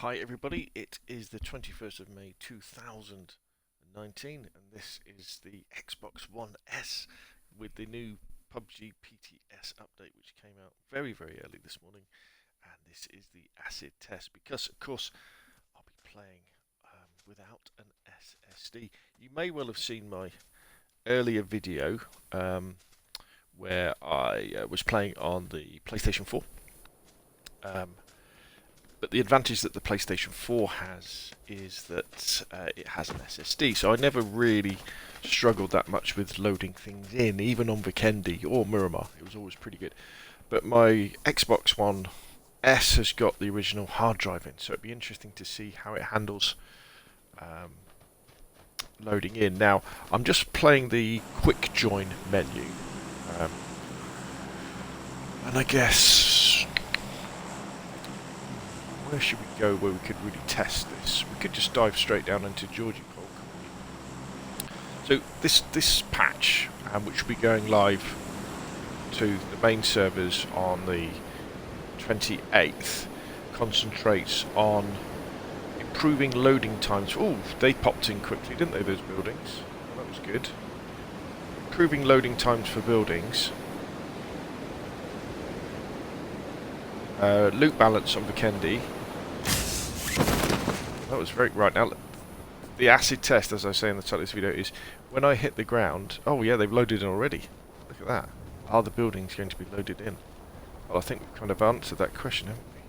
Hi everybody, it is the 21st of May 2019 and this is the Xbox One S with the new PUBG PTS update which came out very early this morning, and this is the acid test because of course I'll be playing without an SSD. You may well have seen my earlier video where I was playing on the PlayStation 4. But the advantage that the PlayStation 4 has is that it has an SSD, so I never really struggled that much with loading things in, even on Vikendi or Miramar. It was always pretty good. But my Xbox One S has got the original hard drive in, so it'd be interesting to see how it handles loading in. Now, I'm just playing the quick join menu, and I guess where should we go where we could really test this? We could just dive straight down into Georgie Pole. So this patch, which will be going live to the main servers on the 28th, concentrates on improving loading times. Oh, they popped in quickly, didn't they, those buildings? Well, that was good. Improving loading times for buildings. Loot balance on Vikendi. That was very right. Now, the acid test, as I say in the title of this video, is when I hit the ground. Oh yeah, they've loaded in already. Look at that. Are the buildings going to be loaded in? Well, I think we've kind of answered that question, haven't we?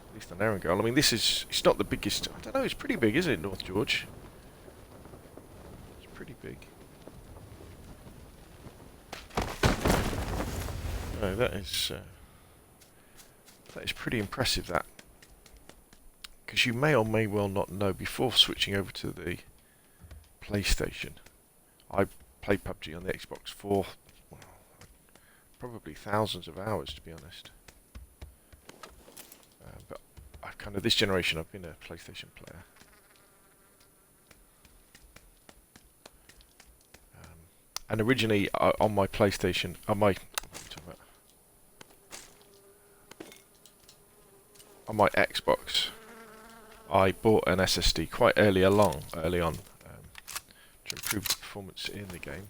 At least on Erangel. I mean, it's not the biggest. I don't know. It's pretty big, isn't it, North George? It's pretty big. No, that is pretty impressive. That. Because you may or may well not know, before switching over to the PlayStation, I played PUBG on the Xbox for probably thousands of hours, to be honest. But I've this generation I've been a PlayStation player. And originally on my PlayStation, on my Xbox, I bought an SSD quite early on, to improve the performance in the game,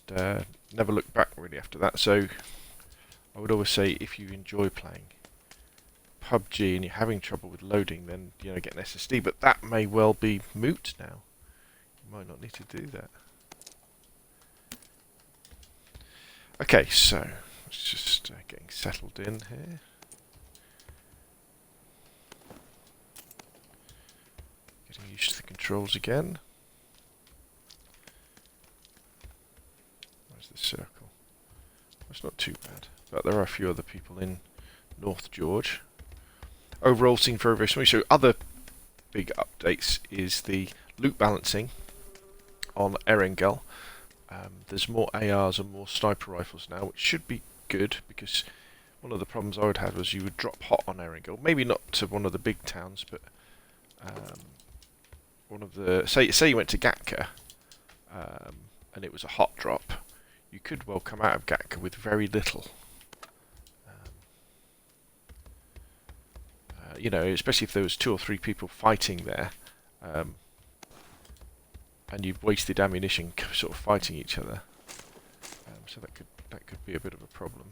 and never looked back really after that. So I would always say, if you enjoy playing PUBG and you're having trouble with loading, then get an SSD. But that may well be moot now. You might not need to do that. Okay, so it's just getting settled in here. Getting used to the controls again. Where's the circle? It's not too bad, but there are a few other people in North George. Overall, seemed very smooth. So other big updates is the loot balancing on Erangel. There's more ARs and more sniper rifles now, which should be good, because one of the problems I would have was you would drop hot on Erangel. Maybe not to one of the big towns, but one of the say you went to Gatka and it was a hot drop, you could well come out of Gatka with very little. Especially if there was 2 or 3 people fighting there, and you've wasted ammunition sort of fighting each other. So that could be a bit of a problem.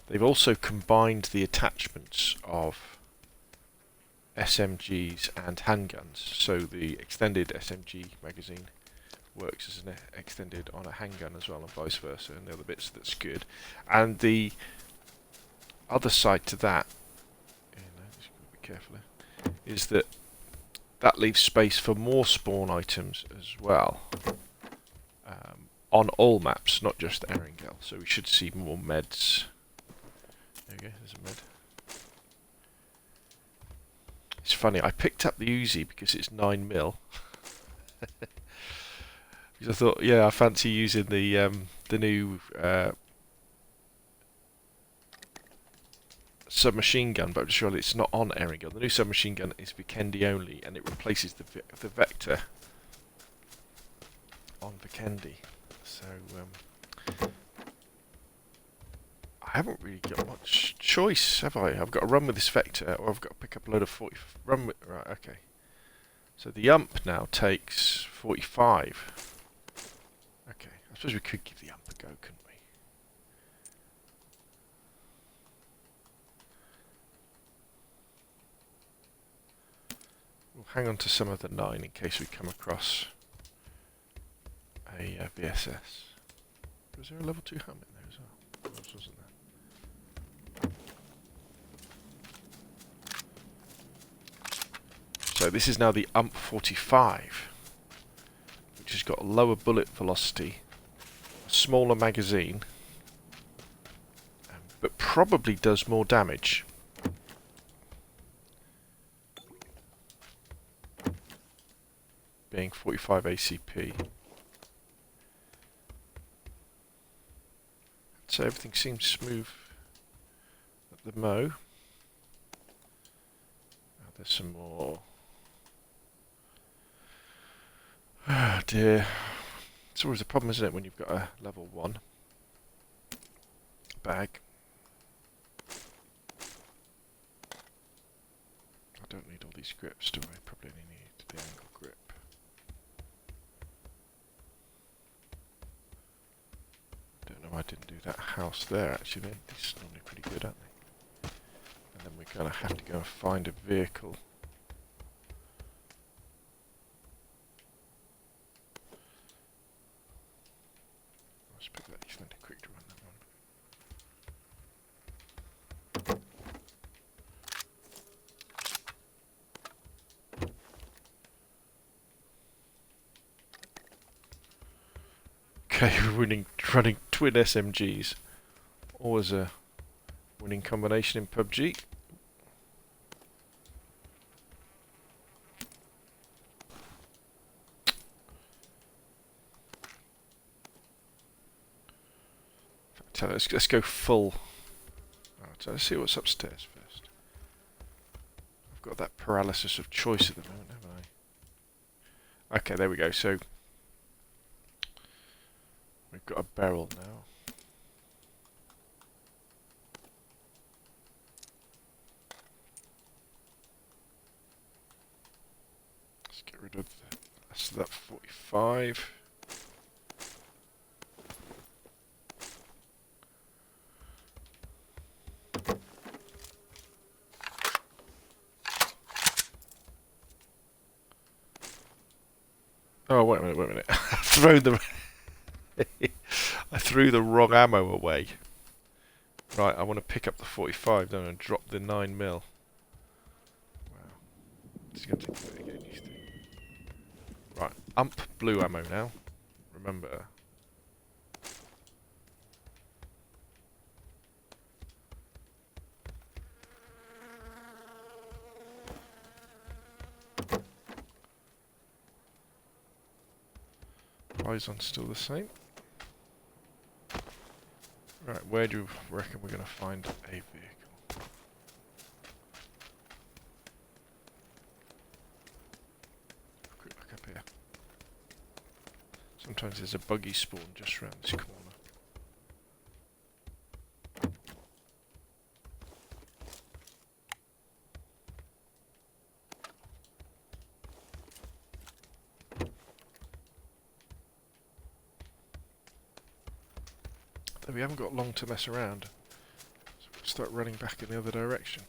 They've also combined the attachments of SMGs and handguns, so the extended SMG magazine works as an extended on a handgun as well, and vice versa, and the other bits. That's good. And the other side to that, just be careful, is that leaves space for more spawn items as well, on all maps, not just Erangel. So we should see more meds. There we go, there's a med. It's funny, I picked up the Uzi because it's 9mm. Because I thought, yeah, I fancy using the new submachine gun, but surely it's not on Erangel. The new submachine gun is Vikendi only, and it replaces the Vector on Vikendi. So I haven't really got much choice, have I? I've got to run with this vector, or I've got to pick up a load of 40. Run with. Right, okay. So the ump now takes 45. Okay, I suppose we could give the ump a go, couldn't we? We'll hang on to some of the 9 in case we come across a VSS. Was there a level 2 helmet there as well? There wasn't there? So this is now the UMP 45, which has got a lower bullet velocity, a smaller magazine, but probably does more damage. Being 45 ACP. So everything seems smooth at the Mo. Now there's some more. Ah dear. It's always a problem, isn't it, when you've got a level 1 bag. I don't need all these grips, do I? Probably only need the angle grip. Don't know why I didn't do that house there, actually. These are normally pretty good, aren't they? And then we're going to have to go and find a vehicle. Let's pick that. You find a quick to run that one. Okay, running twin SMGs. Always a winning combination in PUBG. So let's go full. So let's see what's upstairs first. I've got that paralysis of choice at the moment, haven't I? Okay, there we go. So we've got a barrel now. Let's get rid of that 45. Oh, wait a minute. I threw the wrong ammo away. Right, I want to pick up the 45, don't I, and drop the 9mm. Wow. It's going to take a bit of getting used to. Right, ump blue ammo now. Remember. Horizon's still the same. Right, where do you reckon we're going to find a vehicle? Quick look up here. Sometimes there's a buggy spawn just around this corner. We haven't got long to mess around, so we'll start running back in the other direction.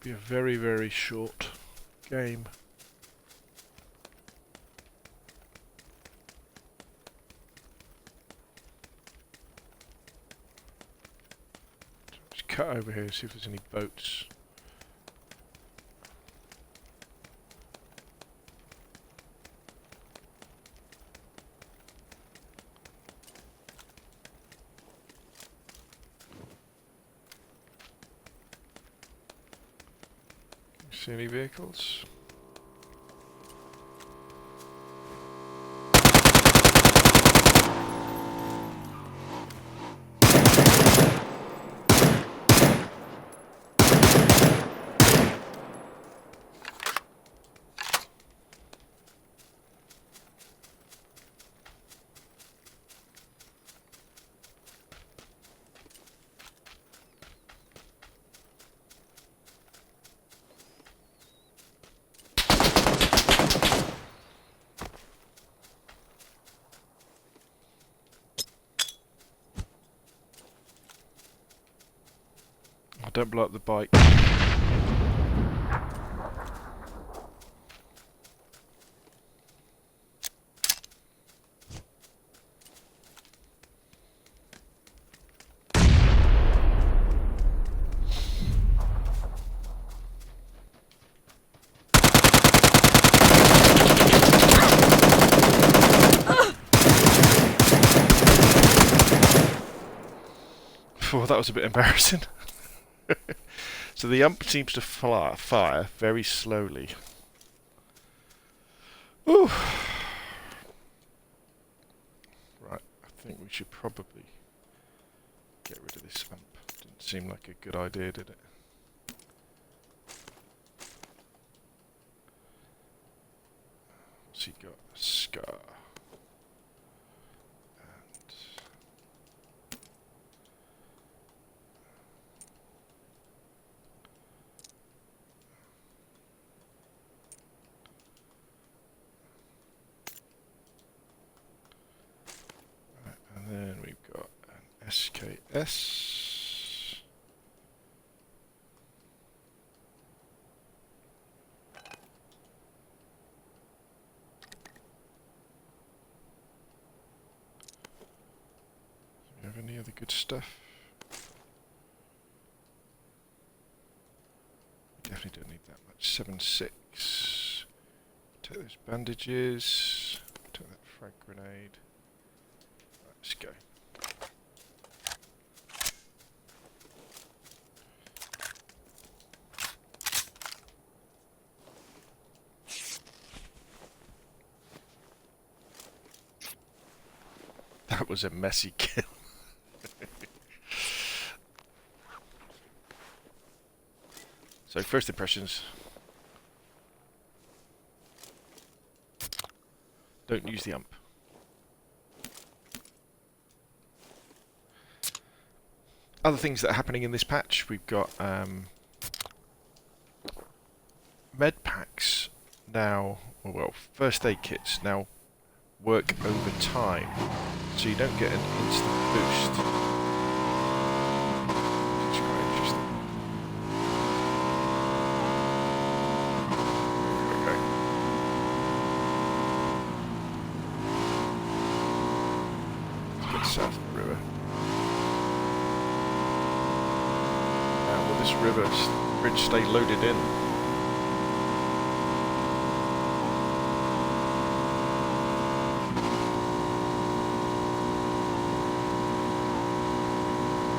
Be a very, very short game. Just cut over here, see if there's any boats. See any vehicles? Don't blow up the bike. Well, that was a bit embarrassing. So the ump seems to fire very slowly. Ooh. Right, I think we should probably get rid of this ump. Didn't seem like a good idea, did it? What's he got? A scar. And then we've got an SKS. Do we have any other good stuff? We definitely don't need that much. 7.6. Take those bandages. Take that frag grenade. Let's go. That was a messy kill. So first impressions. Don't use the ump. Other things that are happening in this patch, we've got med packs now, well, first aid kits now work over time, so you don't get an instant boost. It's quite interesting. Okay. Let's get south of the river. Will this river bridge stay loaded in?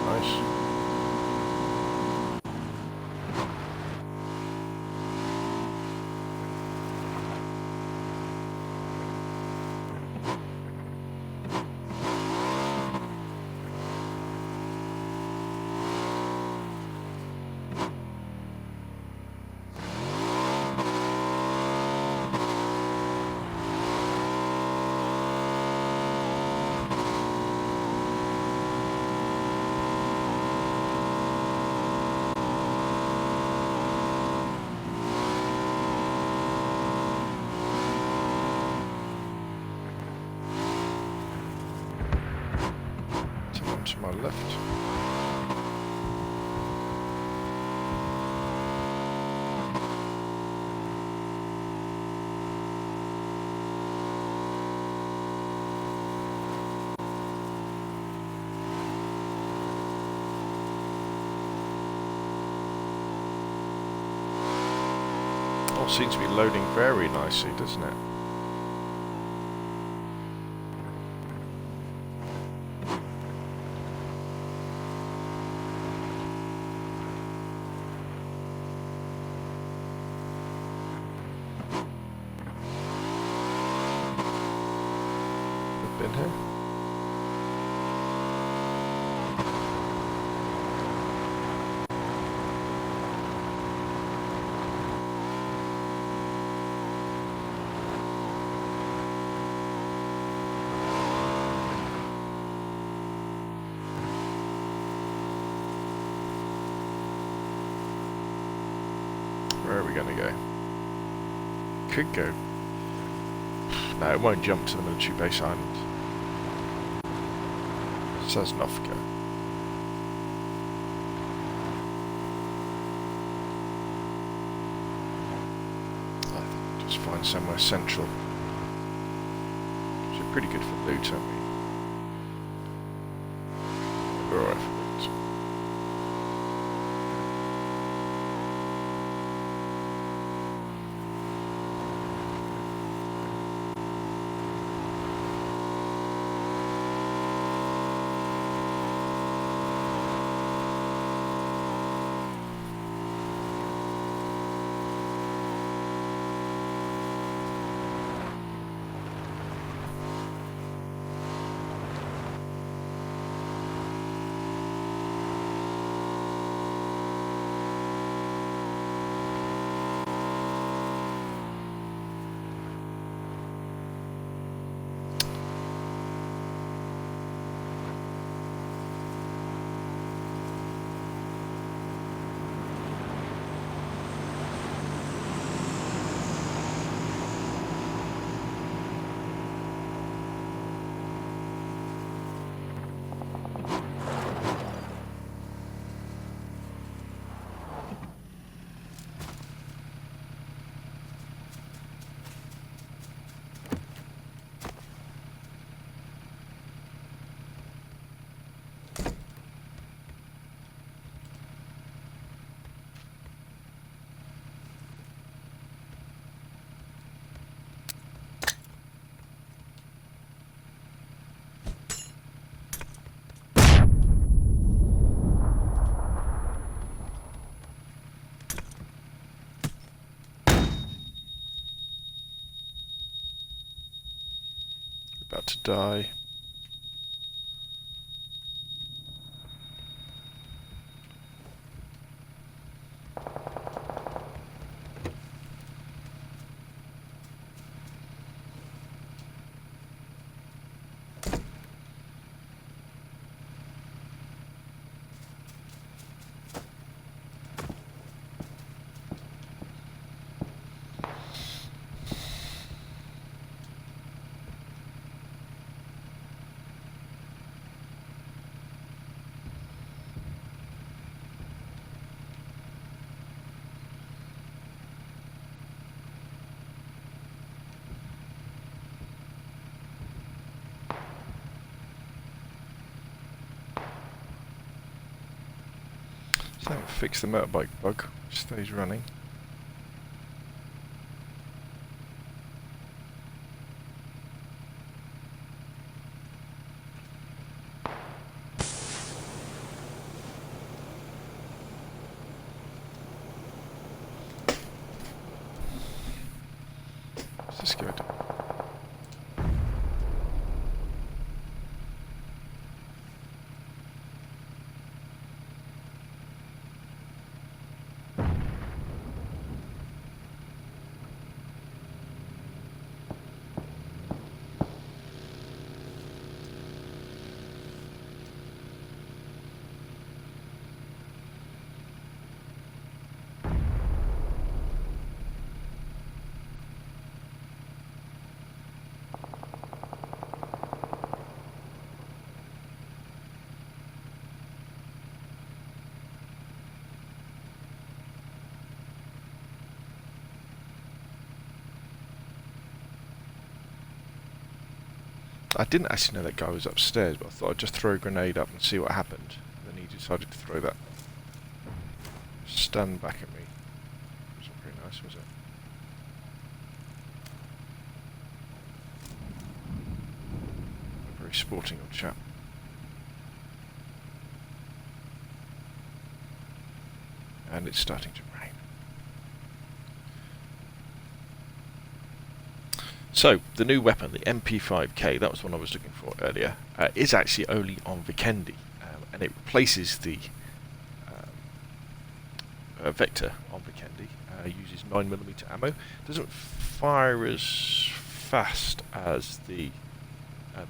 Nice. To my left. All seems to be loading very nicely, doesn't it? in here. Where are we going to go? Could go. No, it won't jump to the military base island. Sosnovka. I think just find somewhere central. Which are pretty good for loot, aren't we? We're alright for loot. About to die. So fix the motorbike bug, which stays running. This is good. I didn't actually know that guy was upstairs, but I thought I'd just throw a grenade up and see what happened. And then he decided to throw that stun back at me. It wasn't very nice, was it? A very sporting old chap. And it's starting to rain. So, the new weapon, the MP5K, that was the one I was looking for earlier, is actually only on Vikendi, and it replaces the Vector on Vikendi. Uses 9mm ammo. Doesn't fire as fast as the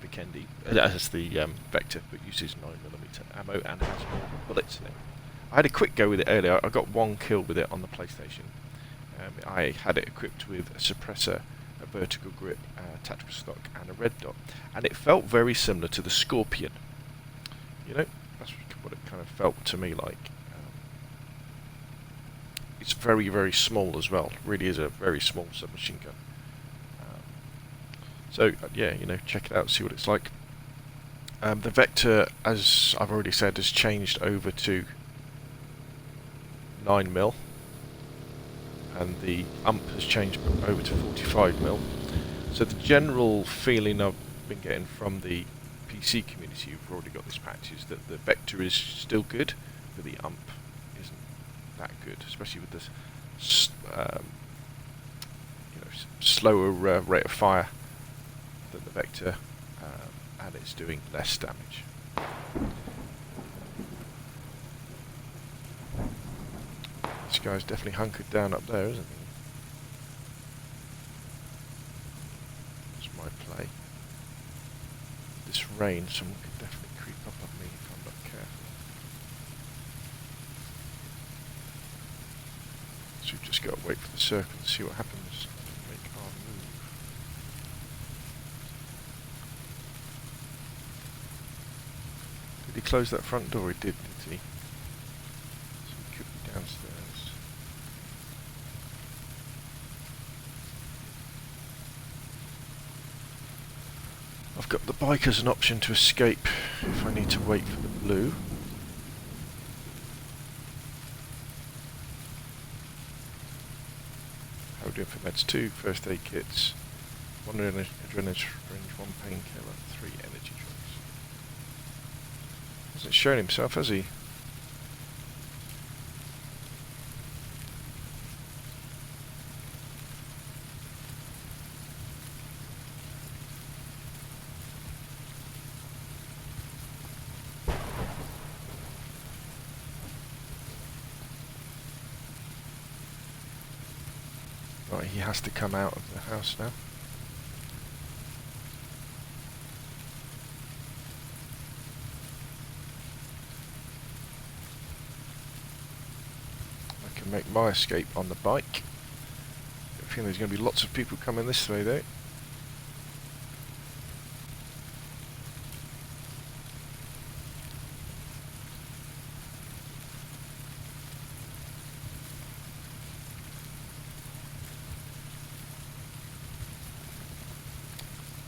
Vikendi, as the Vector, but uses 9mm ammo and has more bullets in it. I had a quick go with it earlier. I got one kill with it on the PlayStation. I had it equipped with a suppressor, a vertical grip, tactical stock, and a red dot, and it felt very similar to the Scorpion. You know, that's what it kind of felt to me like. It's very, very small as well. Really is a very small submachine gun. So yeah, you know, check it out, see what it's like. The Vector, as I've already said, has changed over to 9mm, and the ump has changed over to 45mm. So the general feeling I've been getting from the PC community who've already got this patch is that the Vector is still good, but the ump isn't that good, especially with this slower rate of fire than the Vector, and it's doing less damage. This guy's definitely hunkered down up there, isn't he? That's my play. This rain, someone could definitely creep up on me if I'm not careful. So we've just got to wait for the circle and see what happens and make our move. Did he close that front door? He did he? So he could be downstairs. I've got the bike as an option to escape if I need to wait for the blue. How are we doing for meds? 2 first aid kits, 1 adrenaline syringe, 1 painkiller, 3 energy drinks. Hasn't shown himself, has he? Right, he has to come out of the house now. I can make my escape on the bike. I feel there's going to be lots of people coming this way though.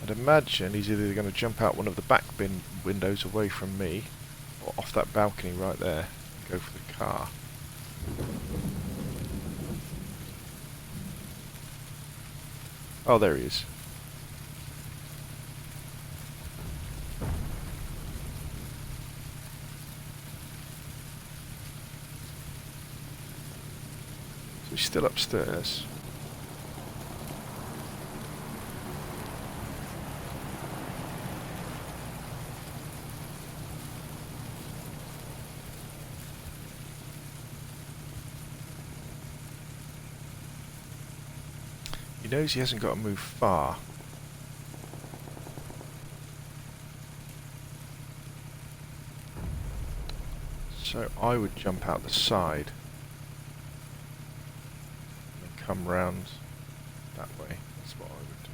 I'd imagine he's either going to jump out one of the back bin windows away from me, or off that balcony right there and go for the car. Oh, there he is. So he's still upstairs. He knows he hasn't got to move far. So I would jump out the side and then come round that way. That's what I would do.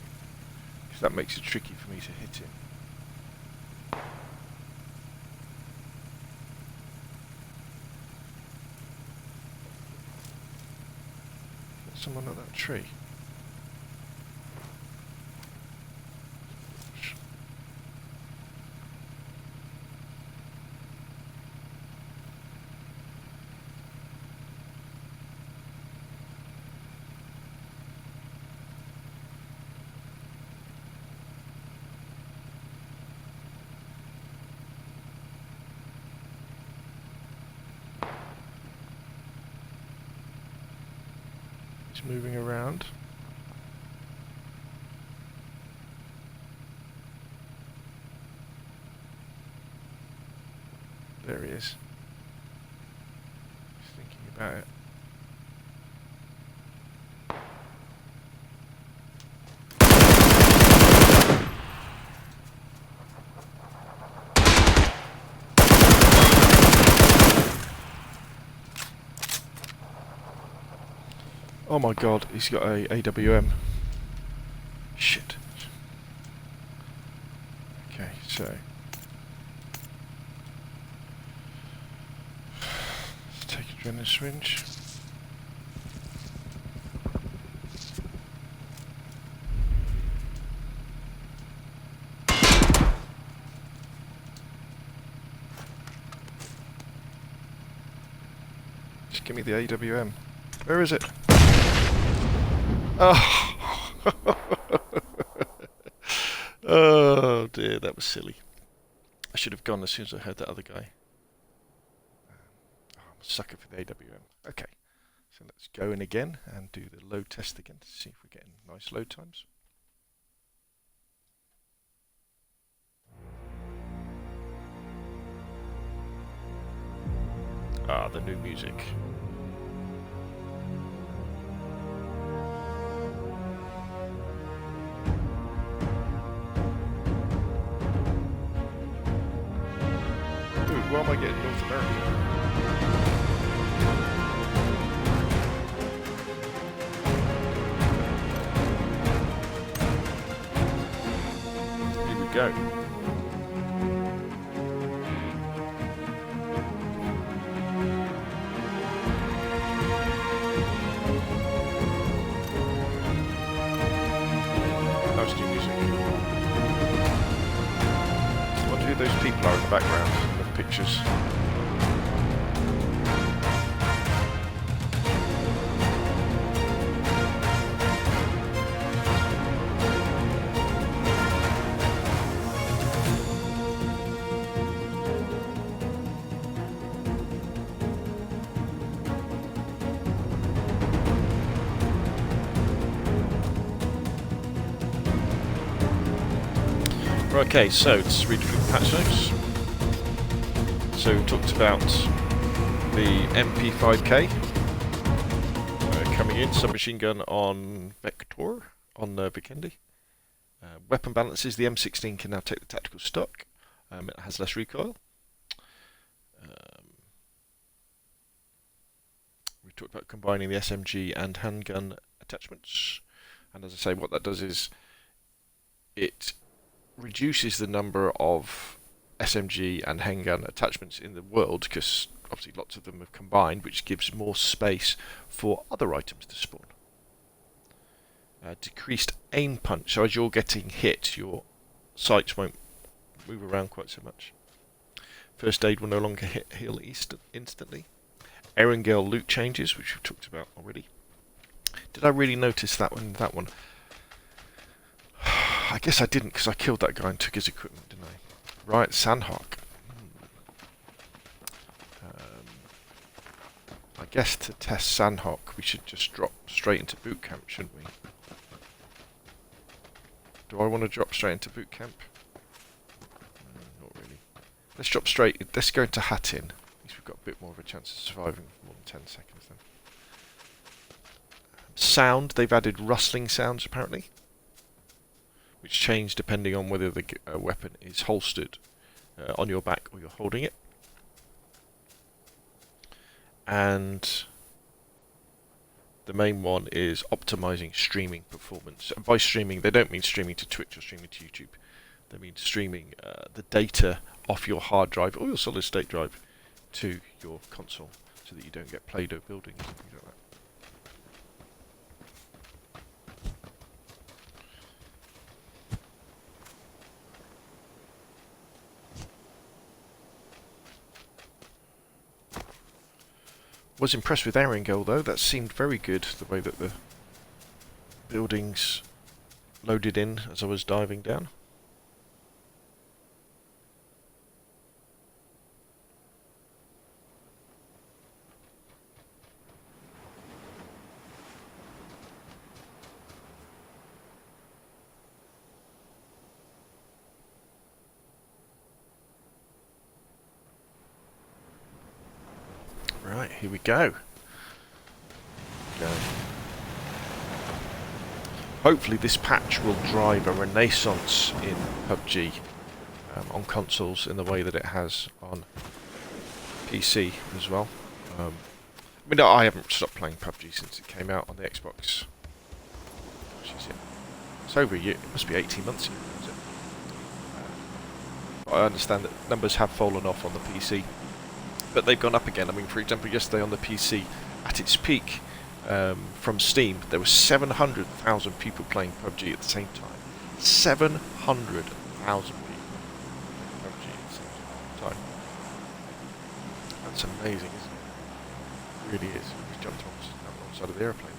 Because that makes it tricky for me to hit him. There's someone at that tree. He's moving around. There he is. He's thinking about it. Oh my god, he's got a AWM. Shit. Okay, so let's take a adrenaline syringe. Just give me the AWM. Where is it? Oh. Oh dear, that was silly. I should have gone as soon as I heard that other guy. Oh, I'm a sucker for the AWM. Okay, so let's go in again and do the load test again to see if we're getting nice load times. Ah, the new music. Ooh, why am I getting North America? Here we go. Nice new music. I wonder who those people are in the background of the pictures. Okay, so let's read through the patch notes. So we talked about the MP5K coming in, submachine gun on Vector, on Vikendi. Weapon balances, the M16 can now take the tactical stock. It has less recoil. We talked about combining the SMG and handgun attachments. And as I say, what that does is it reduces the number of SMG and handgun attachments in the world, because obviously lots of them have combined, which gives more space for other items to spawn. Decreased aim punch, so as you're getting hit, your sights won't move around quite so much. First aid will no longer heal instantly. Erangel loot changes, which we've talked about already. Did I really notice that one? That one. I guess I didn't, because I killed that guy and took his equipment, didn't I? Right, Sandhawk. I guess to test Sandhawk, we should just drop straight into boot camp, shouldn't we? Do I want to drop straight into boot camp? Not really. Let's drop straight. Let's go into Hattin. At least we've got a bit more of a chance of surviving for more than 10 seconds then. Sound. They've added rustling sounds apparently, which change depending on whether the weapon is holstered on your back or you're holding it. And the main one is optimizing streaming performance. And by streaming, they don't mean streaming to Twitch or streaming to YouTube. They mean streaming the data off your hard drive or your solid state drive to your console, so that you don't get Play-Doh buildings and things like that. Was impressed with Erangel though. That seemed very good, the way that the buildings loaded in as I was diving down. here we go. Hopefully this patch will drive a renaissance in PUBG on consoles in the way that it has on PC as well. I mean, I haven't stopped playing PUBG since it came out on the Xbox. It's over a year. It must be 18 months ago, is it? I understand that numbers have fallen off on the PC, but they've gone up again. I mean, for example, yesterday on the PC, at its peak, from Steam, there were 700,000 people playing PUBG at the same time. 700,000 people playing PUBG at the same time. That's amazing, isn't it? It really is. We jumped on the wrong side of the airplane.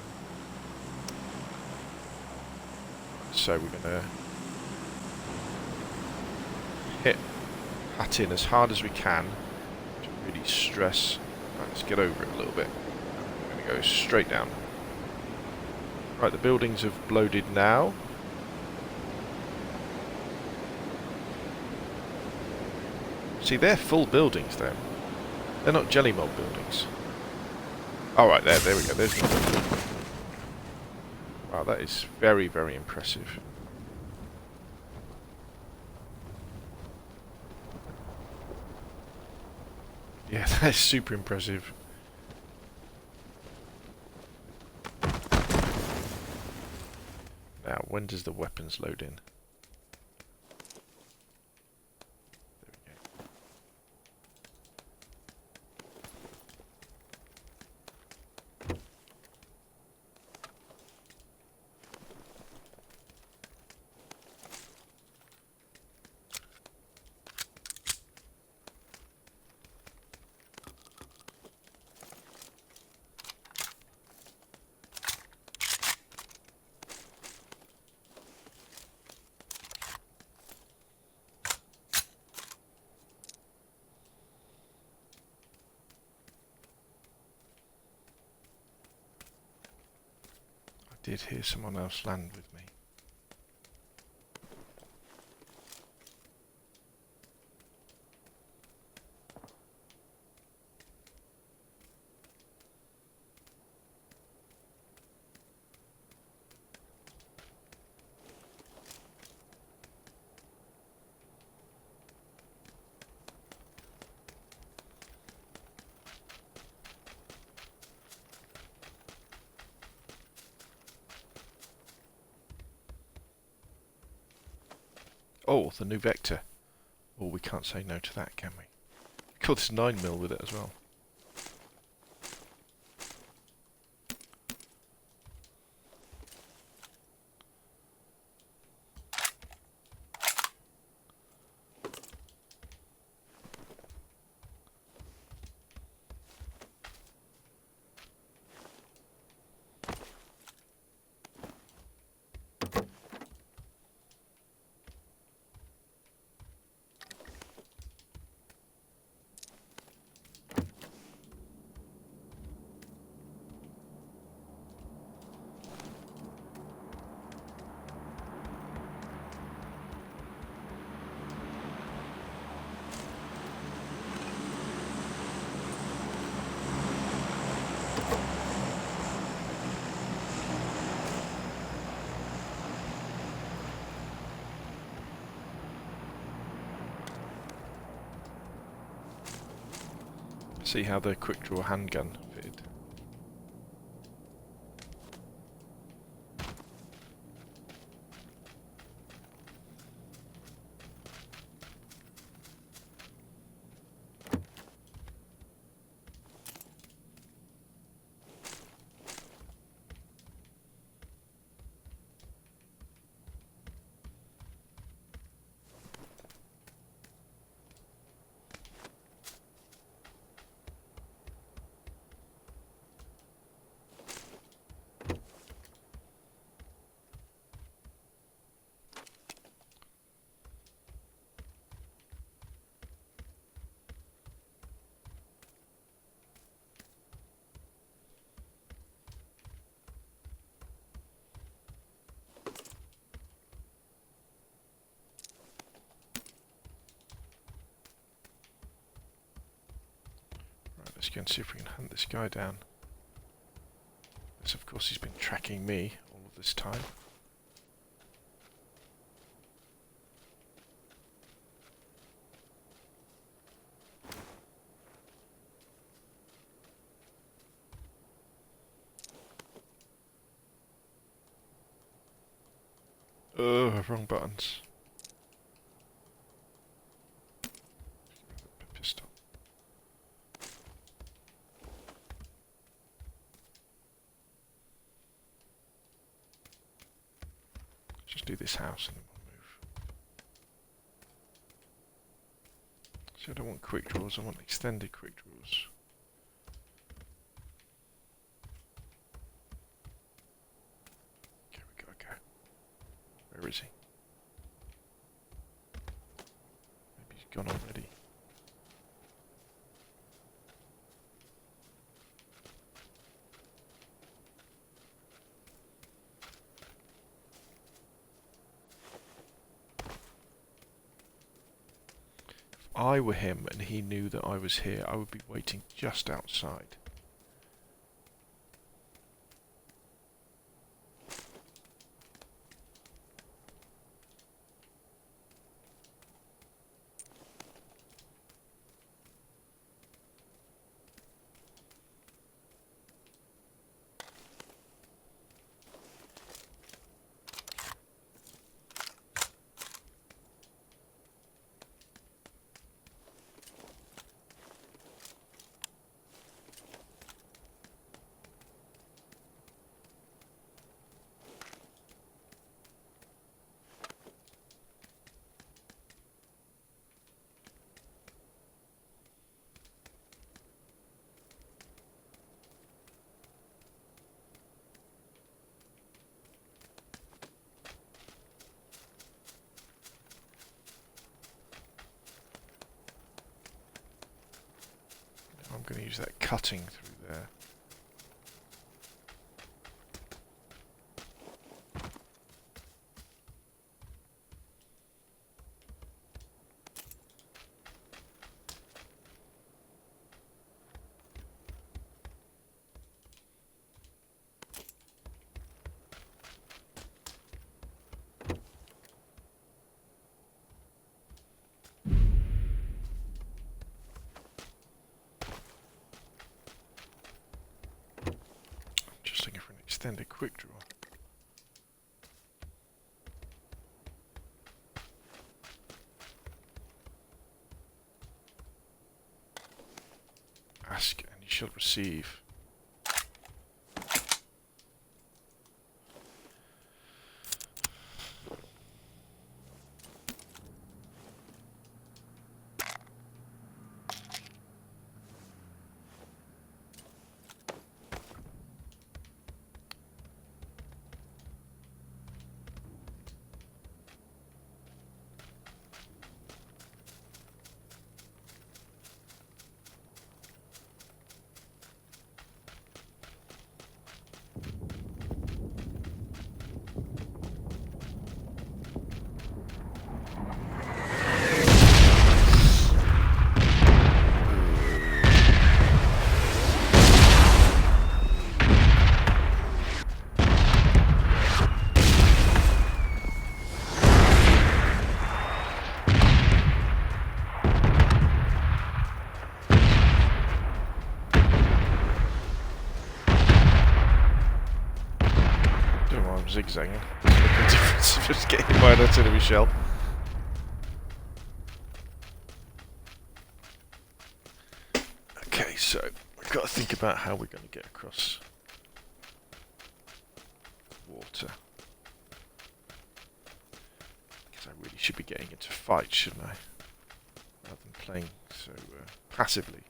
So we're going to hit hat in as hard as we can to really stress. Right, let's get over it a little bit. We're going to go straight down. Right, the buildings have loaded now. See, they're full buildings then. They're not jelly mob buildings. Oh, right, there we go. There's one. Wow, that is very, very impressive. Yeah, that is super impressive. Now, when does the weapons load in? Did hear someone else land with me. Oh, the new Vector. Oh, we can't say no to that, can we? Got this 9mm with it as well. See how the quick draw handgun fitted. Let's go and see if we can hunt this guy down. Yes, of course he's been tracking me all of this time. Wrong buttons. Pistol. Just do this house and then we'll move. So I don't want quick draws, I want extended quick draws. Okay, we gotta go. Where is he? Maybe he's gone already. If I were him and he knew that I was here, I would be waiting just outside. I'm going to use that cutting through there. Just looking for an extended quick draw. Ask and you shall receive. Zigzagging. What's the difference of just getting by an artillery shell? Okay, so we've got to think about how we're going to get across water. Because I really should be getting into fights, shouldn't I? Rather than playing so passively.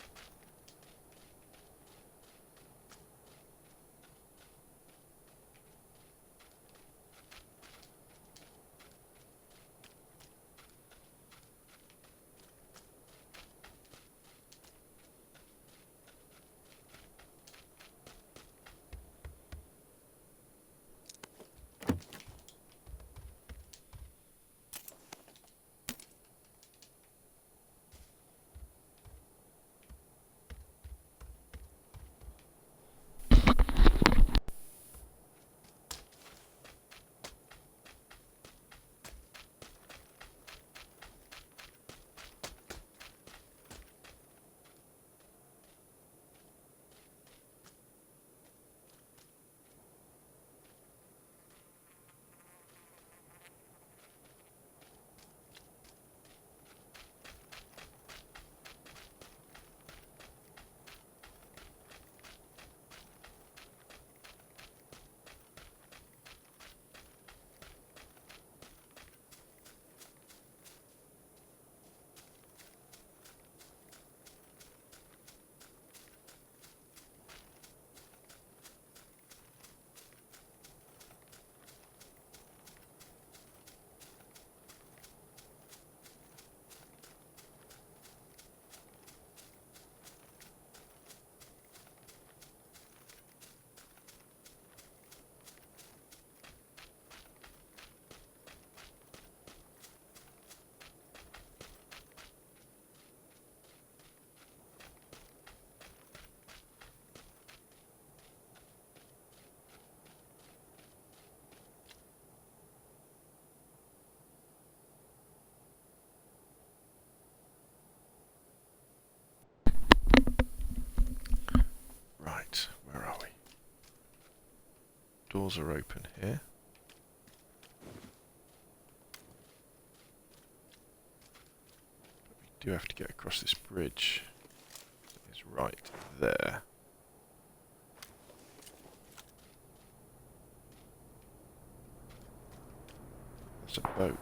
doors are open here. But we do have to get across this bridge. It's right there. That's a boat.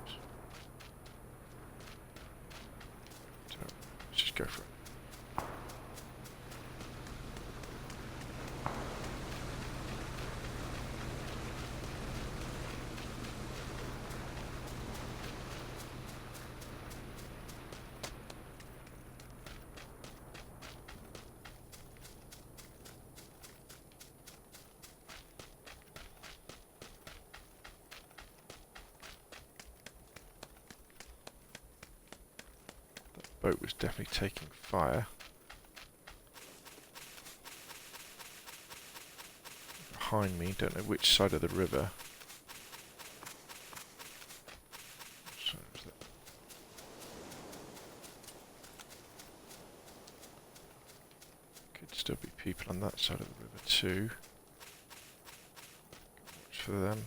So let's just go for it. Boat was definitely taking fire. Behind me, don't know which side of the river. So is that? Could still be people on that side of the river too. Watch for them.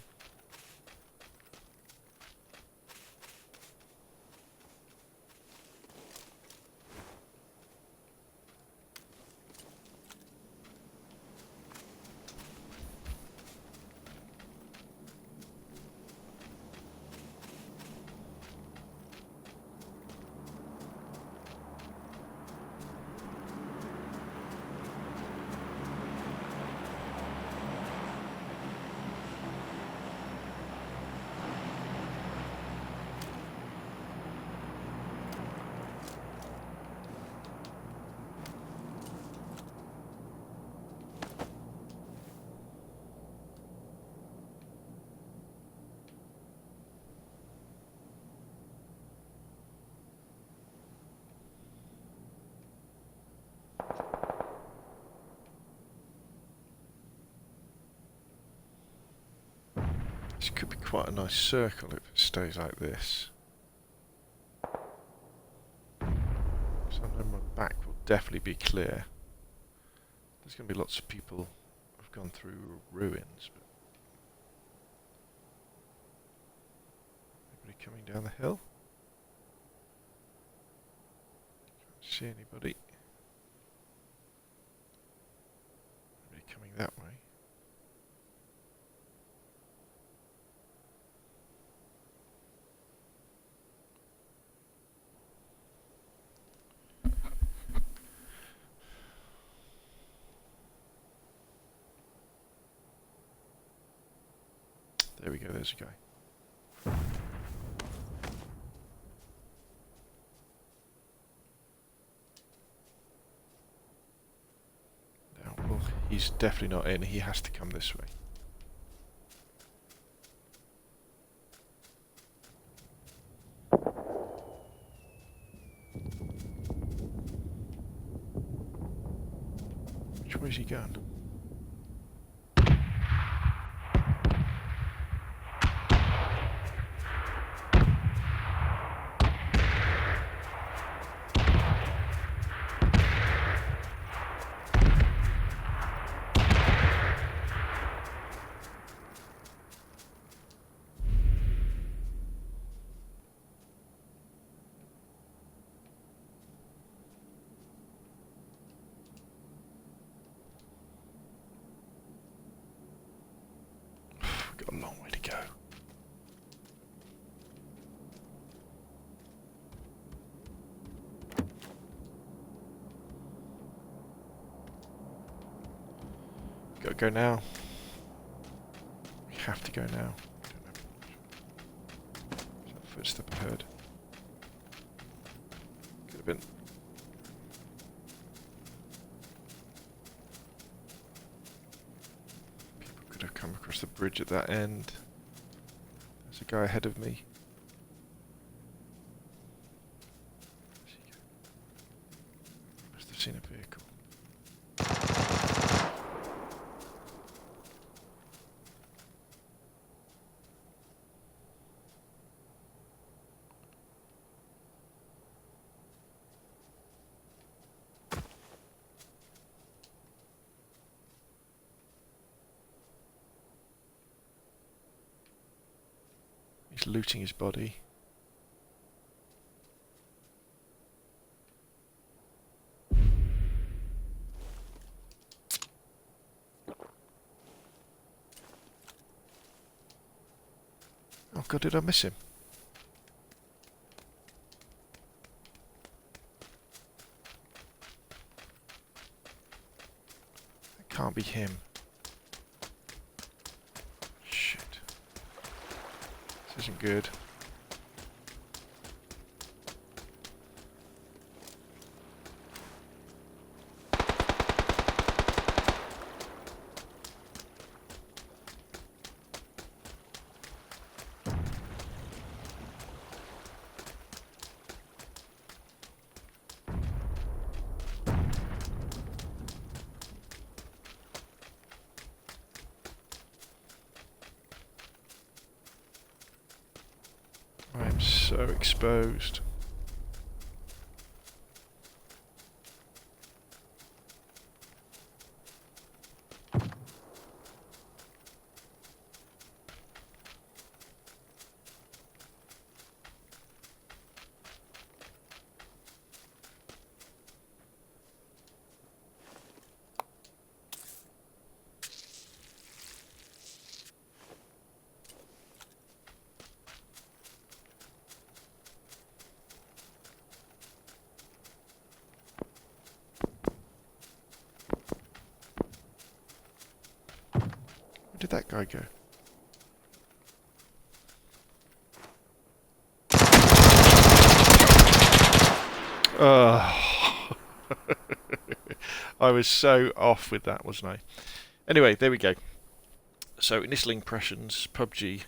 This could be quite a nice circle if it stays like this. So I know my back will definitely be clear. There's going to be lots of people who've gone through ruins. But anybody coming down the hill? Can't see anybody. Anybody coming that way? There we go, there's a guy. Now, well, he's definitely not in, he has to come this way. Which way is he going? We've got a long way to go. Gotta go now. We have to go now. Is that a footstep ahead? Could have been. People could have come across the bridge at that end. There's a guy ahead of me. Must have seen a vehicle. He's looting his body. Oh god, did I miss him? That can't be him. Shit. This isn't good. I am so exposed. Where did that guy go? I was so off with that, wasn't I? Anyway, there we go. So, initial impressions, PUBG,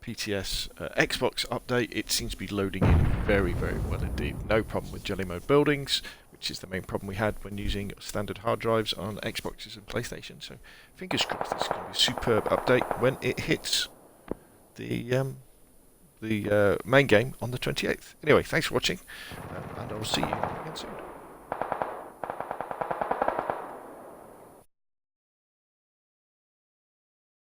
PTS, Xbox update. It seems to be loading in very, very well indeed. No problem with jelly mode buildings, which is the main problem we had when using standard hard drives on Xboxes and PlayStation. So, fingers crossed this is going to be a superb update when it hits the main game on the 28th. Anyway, thanks for watching, and I'll see you again soon.